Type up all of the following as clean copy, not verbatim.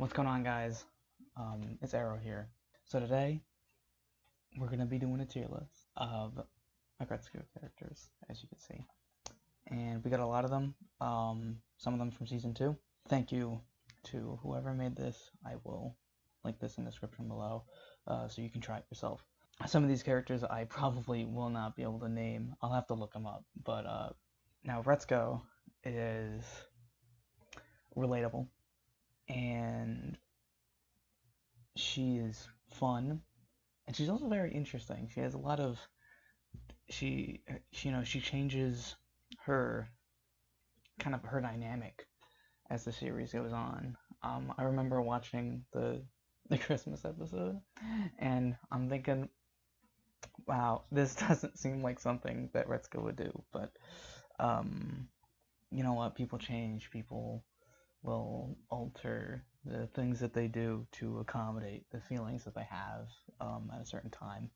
What's going on, guys? It's Arrow here. So today we're gonna be doing a tier list of Agretsuko characters, as you can see, and we got a lot of them. Some of them from season 2. Thank you to whoever made this. I will link this in the description below, so you can try it yourself. Some of these characters I probably will not be able to name. I'll have to look them up. But now Retsuko is relatable, and she is fun, and she's also very interesting. She has a lot of she changes her her dynamic as the series goes on. I remember watching the Christmas episode, and I'm thinking, wow, this doesn't seem like something that Retsuko would do, but you know what? People change. People will alter the things that they do to accommodate the feelings that they have at a certain time.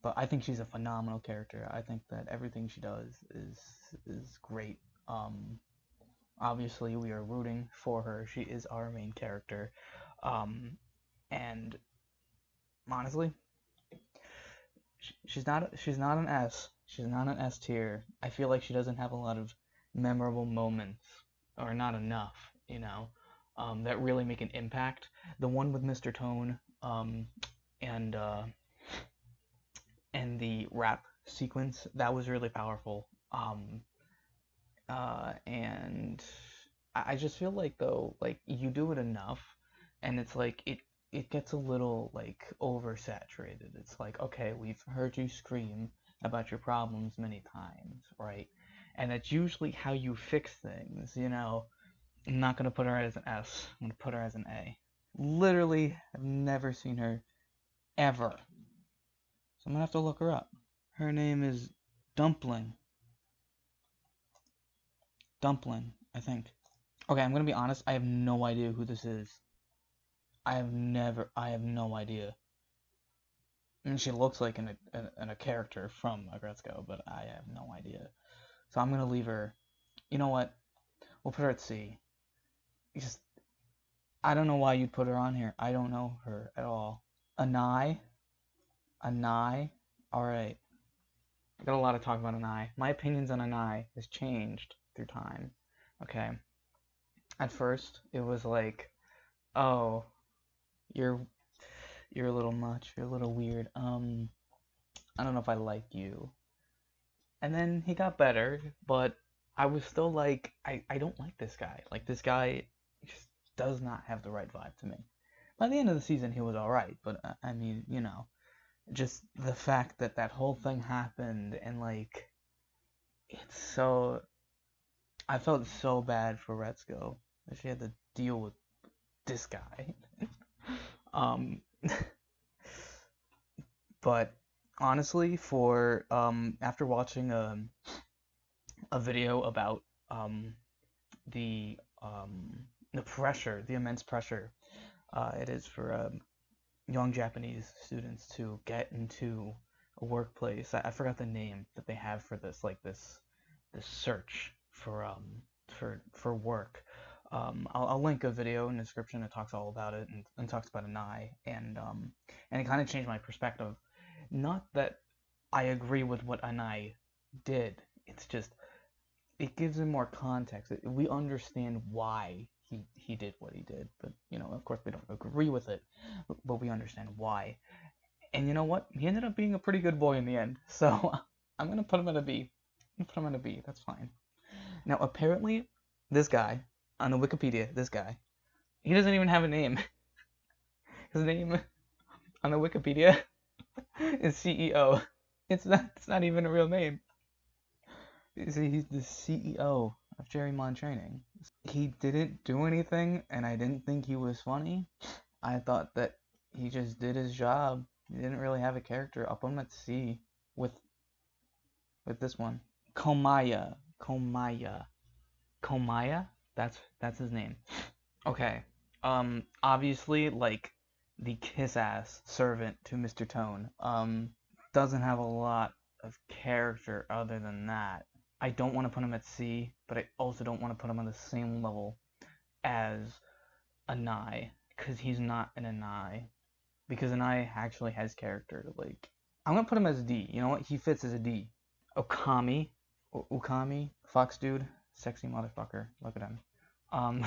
But I think she's a phenomenal character. I think that everything she does is great. Obviously, we are rooting for her. She is our main character, and honestly, she's not an S. She's not an S tier. I feel like she doesn't have a lot of memorable moments, or not enough, that really make an impact. The one with Mr. Tone, and the rap sequence, that was really powerful. And I just feel like, though, like, you do it enough, and it's like it gets a little like oversaturated. It's like, okay, we've heard you scream about your problems many times, right? And that's usually how you fix things, I'm not gonna put her as an S. I'm gonna put her as an A. Literally, I've never seen her ever. So I'm gonna have to look her up. Her name is Dumpling. Dumpling, I think. Okay, I'm gonna be honest. I have no idea who this is. I have no idea. I mean, she looks like a character from Agretsuko, but I have no idea. So I'm gonna leave her. You know what? We'll put her at C. Just, I don't know why you'd put her on here. I don't know her at all. Anai? Alright. I got a lot of talk about Anai. My opinions on Anai has changed through time. Okay. At first, it was like, oh, you're a little much. You're a little weird. I don't know if I like you. And then he got better, but I was still like, I don't like this guy. Like, this guy just does not have the right vibe to me. By the end of the season, he was alright, but I mean, just the fact that that whole thing happened, and like, it's so, I felt so bad for Retsuko that she had to deal with this guy. But honestly, for after watching a video about the pressure, the immense pressure it is for young Japanese students to get into a workplace. I forgot the name that they have for this, like this search for work. I'll link a video in the description that talks all about it, and talks about Anai, and it kind of changed my perspective. Not that I agree with what Anai did. It's just, it gives him more context. We understand why he did what he did, but of course we don't agree with it, but we understand why. And you know what? He ended up being a pretty good boy in the end. So I'm gonna put him at a B. That's fine. Now apparently, this guy on the Wikipedia, he doesn't even have a name. His name on the Wikipedia is CEO. It's not even a real name. See, he's the CEO of Jerrymon Training. He didn't do anything, and I didn't think he was funny. I thought that he just did his job. He didn't really have a character. I'll put him at C with this one. Kamiya. That's his name. Okay. Obviously, like, the kiss-ass servant to Mr. Tone, doesn't have a lot of character other than that. I don't want to put him at C, but I also don't want to put him on the same level as Anai. because he's not an Anai. Because Anai actually has character. Like, I'm gonna put him as a D. You know what? He fits as a D. Okami, Fox dude, sexy motherfucker. Look at him. Um,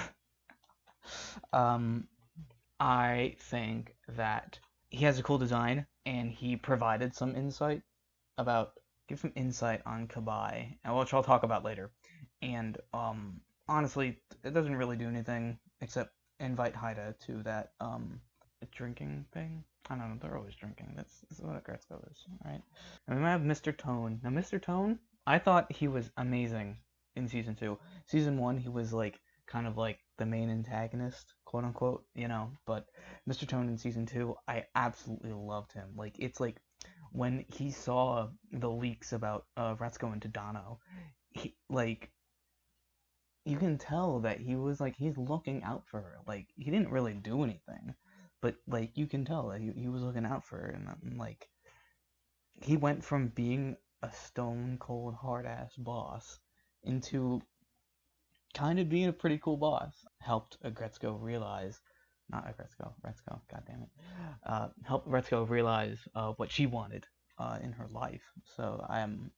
um, I think that he has a cool design, and he provided some insight about, give some insight on Kabai, and which I'll talk about later. And honestly, it doesn't really do anything except invite Haida to that drinking thing. I don't know, they're always drinking. That's what Agretsuko is, right? And we might have Mr. Tone. Now, Mr. Tone, I thought he was amazing in season 2. Season 1, he was like kind of like the main antagonist, quote unquote, you know. But Mr. Tone in season 2, I absolutely loved him. Like, it's like when he saw the leaks about Retsuko and Tadano, he, like, you can tell that he was like, he's looking out for her. Like, he didn't really do anything, but like you can tell that he was looking out for her, and like he went from being a stone cold hard ass boss into kind of being a pretty cool boss. Helped Agretsuko realize, not Agretsuko, Retsuko, god damn it, helped Retsuko realize what she wanted in her life. So I am,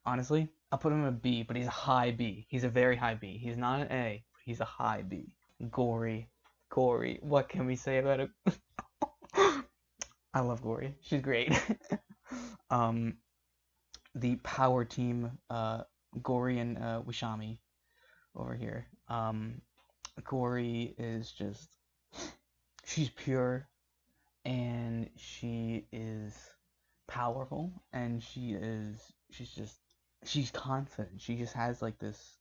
honestly, I'll put him in a B, but he's a high B. He's a very high B. He's not an A, but he's a high B. Gory. What can we say about it? I love Gory. She's great. The power team, Gory and Wishami over here. Gory is just, she's pure, and she is powerful, and she's confident. She just has like this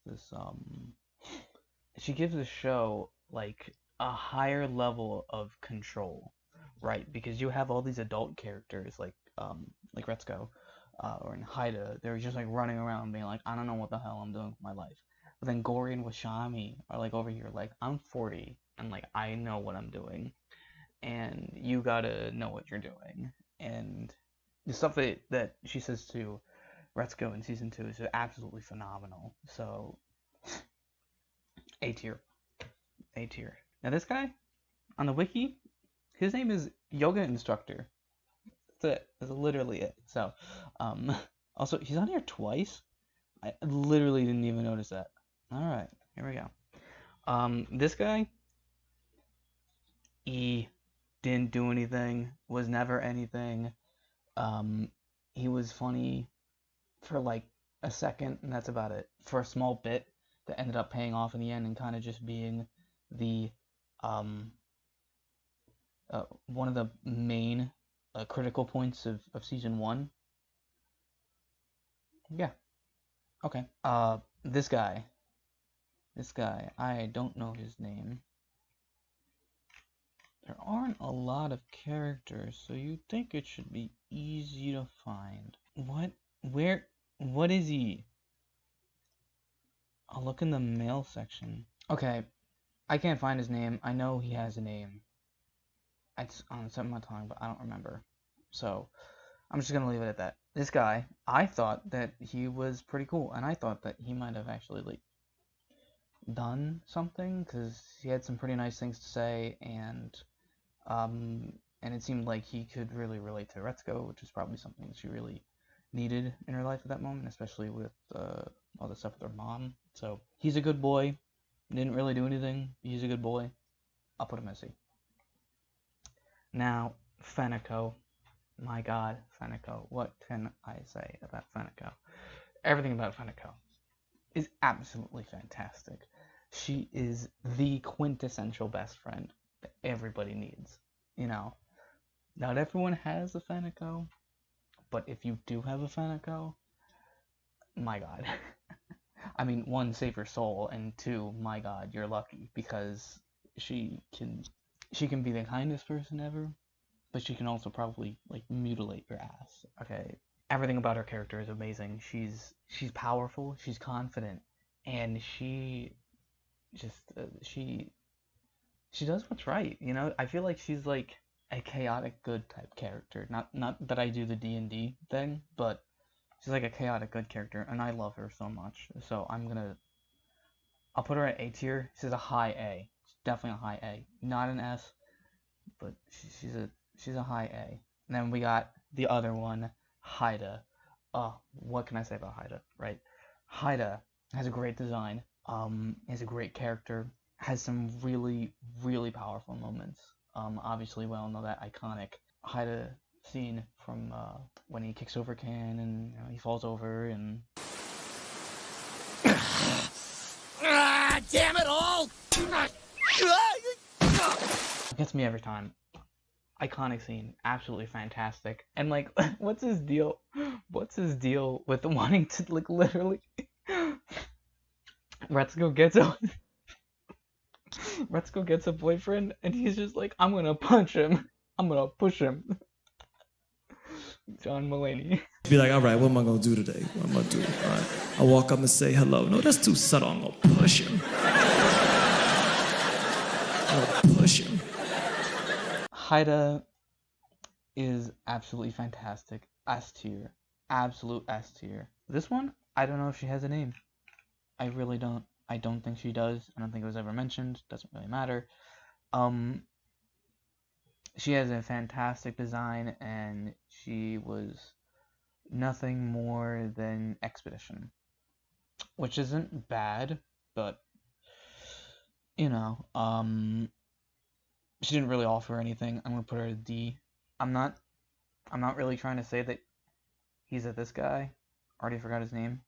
she gives the show like a higher level of control, right? Because you have all these adult characters like Retsuko, or in Haida, they're just like running around being like, I don't know what the hell I'm doing with my life. But then Gory and Washami are like over here like, I'm 40 and like I know what I'm doing, and you gotta know what you're doing. And the stuff that she says to Retsuko in season 2 is absolutely phenomenal. So A tier. A tier. Now this guy on the wiki, his name is Yoga Instructor. That's it. That's literally it. So, also he's on here twice. I literally didn't even notice that. All right, here we go. This guy, he didn't do anything. Was never anything. He was funny for like a second, and that's about it. For a small bit that ended up paying off in the end, and kind of just being the one of the main critical points of season 1. Yeah. Okay. This guy, I don't know his name. There aren't a lot of characters, so you'd think it should be easy to find. What is he? I'll look in the mail section. Okay, I can't find his name. I know he has a name. It's on the tip of my tongue, but I don't remember. So, I'm just gonna leave it at that. This guy, I thought that he was pretty cool, and I thought that he might have actually, like, done something, because he had some pretty nice things to say, and it seemed like he could really relate to Retsuko, which is probably something she really needed in her life at that moment, especially with all the stuff with her mom. So, he's a good boy. Didn't really do anything. He's a good boy. I'll put him as C. Now, Feneko. My god, Feneko. What can I say about Feneko? Everything about Feneko is absolutely fantastic. She is the quintessential best friend that everybody needs. You know, not everyone has a Feneko, but if you do have a Feneko, my god. I mean, 1, save your soul, and 2, my god, you're lucky, because she can be the kindest person ever, but she can also probably, like, mutilate your ass. Okay, everything about her character is amazing. She's powerful, she's confident, and she just she does what's right. You know, I feel like she's like a chaotic good type character. Not that I do the D&D thing, but she's like a chaotic good character, and I love her so much. So I'll put her at A tier. She's a high A. definitely a high A. Not an S, but she's a high A. And then we got the other one, Haida. What can I say about Haida, right? Haida has a great design, has a great character, has some really, really powerful moments. Obviously we all know that iconic Haida scene from when he kicks over Can and he falls over and damn it all! It gets me every time. Iconic scene, absolutely fantastic. And like, what's his deal? What's his deal with wanting to like literally? Retsuko gets a boyfriend, and he's just like, I'm gonna punch him. I'm gonna push him. John Mulaney. Be like, all right, what am I gonna do today? What am I gonna do? All right, I walk up and say hello. No, that's too subtle. I'm gonna push him. I'm gonna push him. Haida is absolutely fantastic. S tier. Absolute S tier. This one, I don't know if she has a name. I really don't. I don't think she does. I don't think it was ever mentioned. Doesn't really matter. She has a fantastic design, and she was nothing more than Expedition. Which isn't bad, but, you know, she didn't really offer anything. I'm gonna put her at a D. I'm not really trying to say that he's this guy. Already forgot his name,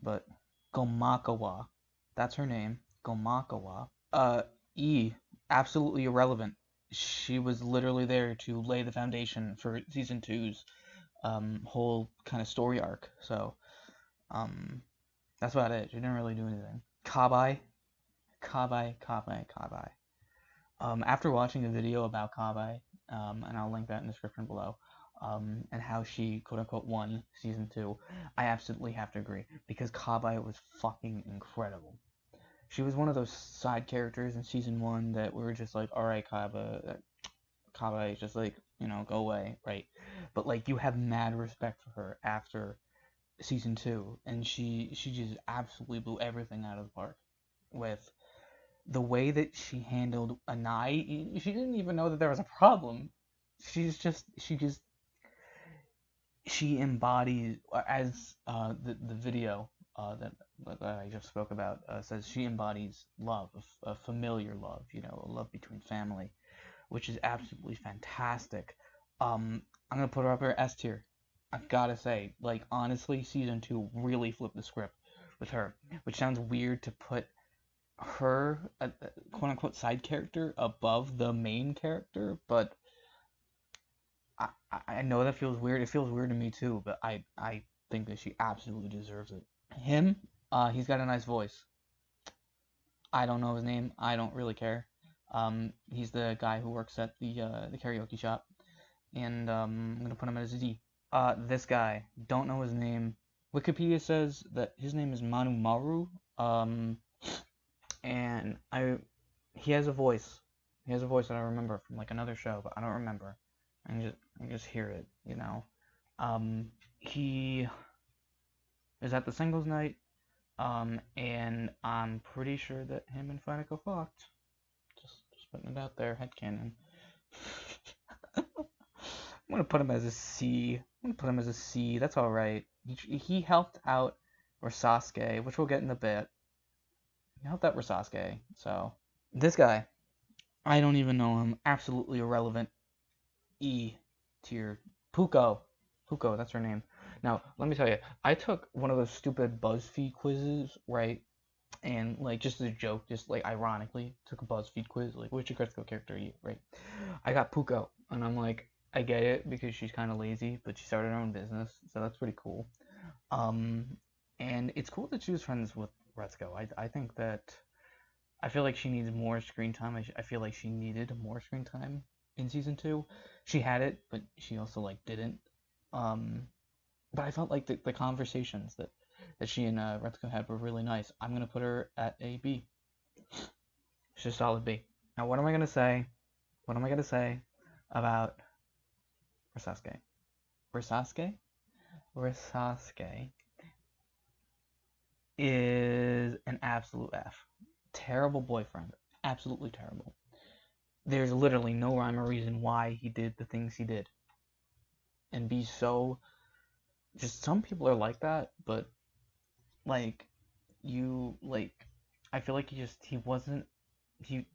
but Makawao. That's her name. Makawao. E. Absolutely irrelevant. She was literally there to lay the foundation for season 2's whole kind of story arc. So, that's about it. She didn't really do anything. Kabai. After watching a video about Kabai, and I'll link that in the description below, and how she quote-unquote won season 2, I absolutely have to agree, because Kabai was fucking incredible. She was one of those side characters in season 1 that we were just like, alright, Kabai is just like, go away, right? But like, you have mad respect for her after season 2, and she just absolutely blew everything out of the park with the way that she handled Anai. She didn't even know that there was a problem. She embodies, as the video that I just spoke about says, she embodies love, a familiar love, a love between family, which is absolutely fantastic. I'm gonna put her up here S tier. I've gotta say, like, honestly, season 2 really flipped the script with her, which sounds weird to put her, a quote-unquote side character, above the main character, but I know that feels weird. It feels weird to me too, but I think that she absolutely deserves it. Him, he's got a nice voice. I don't know his name. I don't really care. He's the guy who works at the karaoke shop, and I'm gonna put him as a D. This guy, don't know his name. Wikipedia says that his name is Manu Maru. And he has a voice. He has a voice that I remember from like another show, but I don't remember. I just hear it, He is at the singles night, and I'm pretty sure that him and Fanico fucked. Just putting it out there, headcanon. I'm gonna put him as a C. That's all right. He helped out Sasuke, which we'll get in a bit. He helped out Sasuke. So this guy, I don't even know him. Absolutely irrelevant. E tier. Puco, that's her name. Now, let me tell you, I took one of those stupid BuzzFeed quizzes, right? And, like, just as a joke, just, like, ironically, took a BuzzFeed quiz, like, which AGGRETSUKO character are you, right? I got Puco, and I'm like, I get it, because she's kind of lazy, but she started her own business, so that's pretty cool. And it's cool that she was friends with Retsuko. I think that, I feel like she needs more screen time. I feel like she needed more screen time in season 2. She had it, but she also like didn't. But I felt like the conversations that she and Retsuko had were really nice. I'm gonna put her at a B. She's a solid B. Now, what am I gonna say? What am I gonna say about Sasuke? Sasuke is an absolute F. Terrible boyfriend. Absolutely terrible. There's literally no rhyme or reason why he did the things he did. And be so. Just some people are like that, but like I feel like he wasn't he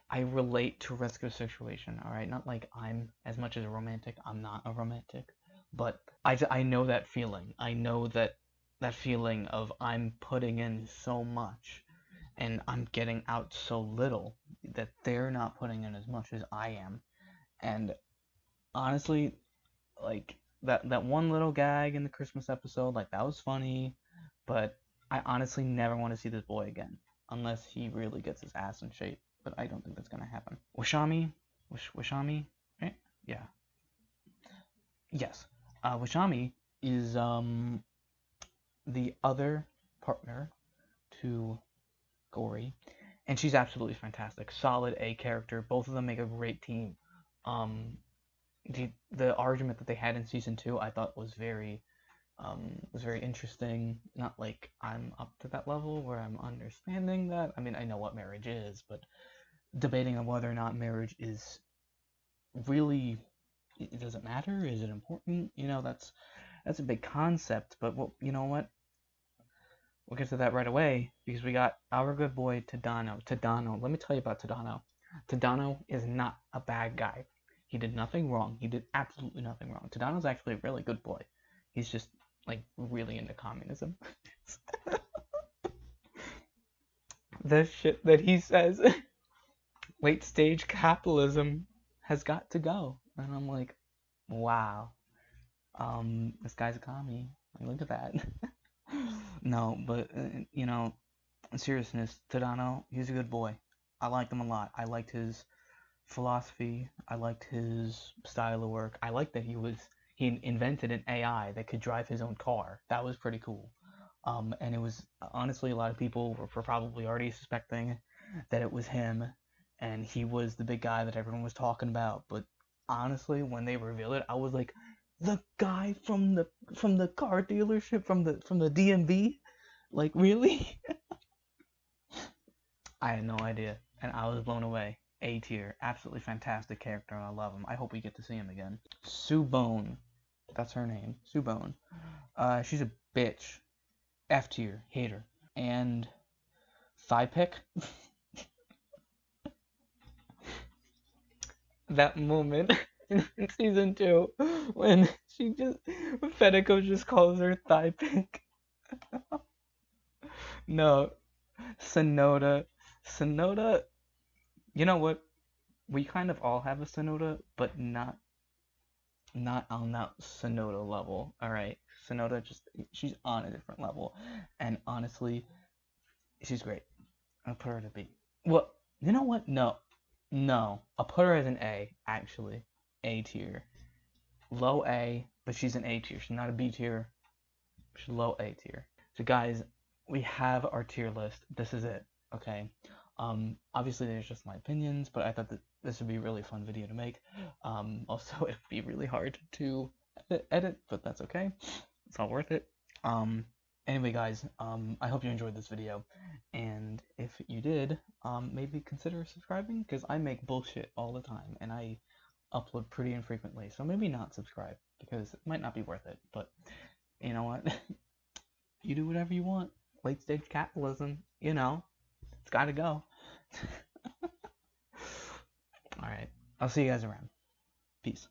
I relate to Resko's situation, all right? Not like I'm as much as a romantic. I'm not a romantic, but I know that feeling. I know that feeling of I'm putting in so much and I'm getting out so little that they're not putting in as much as I am. And honestly, like that one little gag in the Christmas episode, like that was funny, but I honestly never want to see this boy again unless he really gets his ass in shape. But I don't think that's gonna happen. Washami, right? Yeah, yes. Washami is the other partner to Gory, and she's absolutely fantastic. Solid A character. Both of them make a great team. Um, the argument that they had in season 2, I thought was very interesting. Not like I'm up to that level where I'm understanding that. I mean, I know what marriage is, but debating on whether or not marriage is really, does it matter? Is it important? That's a big concept. But you know what? We'll get to that right away because we got our good boy Tadano. Tadano, let me tell you about Tadano. Tadano is not a bad guy. He did nothing wrong. He did absolutely nothing wrong. Tadano's actually a really good boy. He's just like really into communism. The shit that he says, late stage capitalism has got to go. And I'm like, wow. This guy's a commie. Like, look at that. No, but in seriousness, Tadano, he's a good boy. I liked him a lot. I liked his philosophy. I liked his style of work. I liked that he invented an AI that could drive his own car. That was pretty cool. And it was honestly, a lot of people were probably already suspecting that it was him, and he was the big guy that everyone was talking about. But honestly, when they revealed it, I was like, the guy from the car dealership from the DMV, like really? I had no idea, and I was blown away. A tier, absolutely fantastic character, and I love him. I hope we get to see him again. Subone, that's her name, Subone. She's a bitch. F tier, hater. And thigh pick. That moment in season 2 when Federico just calls her thigh pick. No, Sonoda. Sonoda, you know what? We kind of all have a Sonoda, but not on that Sonoda level. All right, Sonoda she's on a different level, and honestly, she's great. I'll put her at a B. Well, you know what? No, I'll put her as an A. Actually, A tier, low A, but she's an A tier. She's not a B tier. She's low A tier. So guys, we have our tier list. This is it. Okay. Obviously there's just my opinions, but I thought that this would be a really fun video to make. Also it'd be really hard to edit, but that's okay. It's all worth it. Anyway guys, I hope you enjoyed this video, and if you did, maybe consider subscribing, because I make bullshit all the time, and I upload pretty infrequently, so maybe not subscribe, because it might not be worth it, but you know what? You do whatever you want. Late stage capitalism, it's gotta go. Alright, I'll see you guys around. Peace.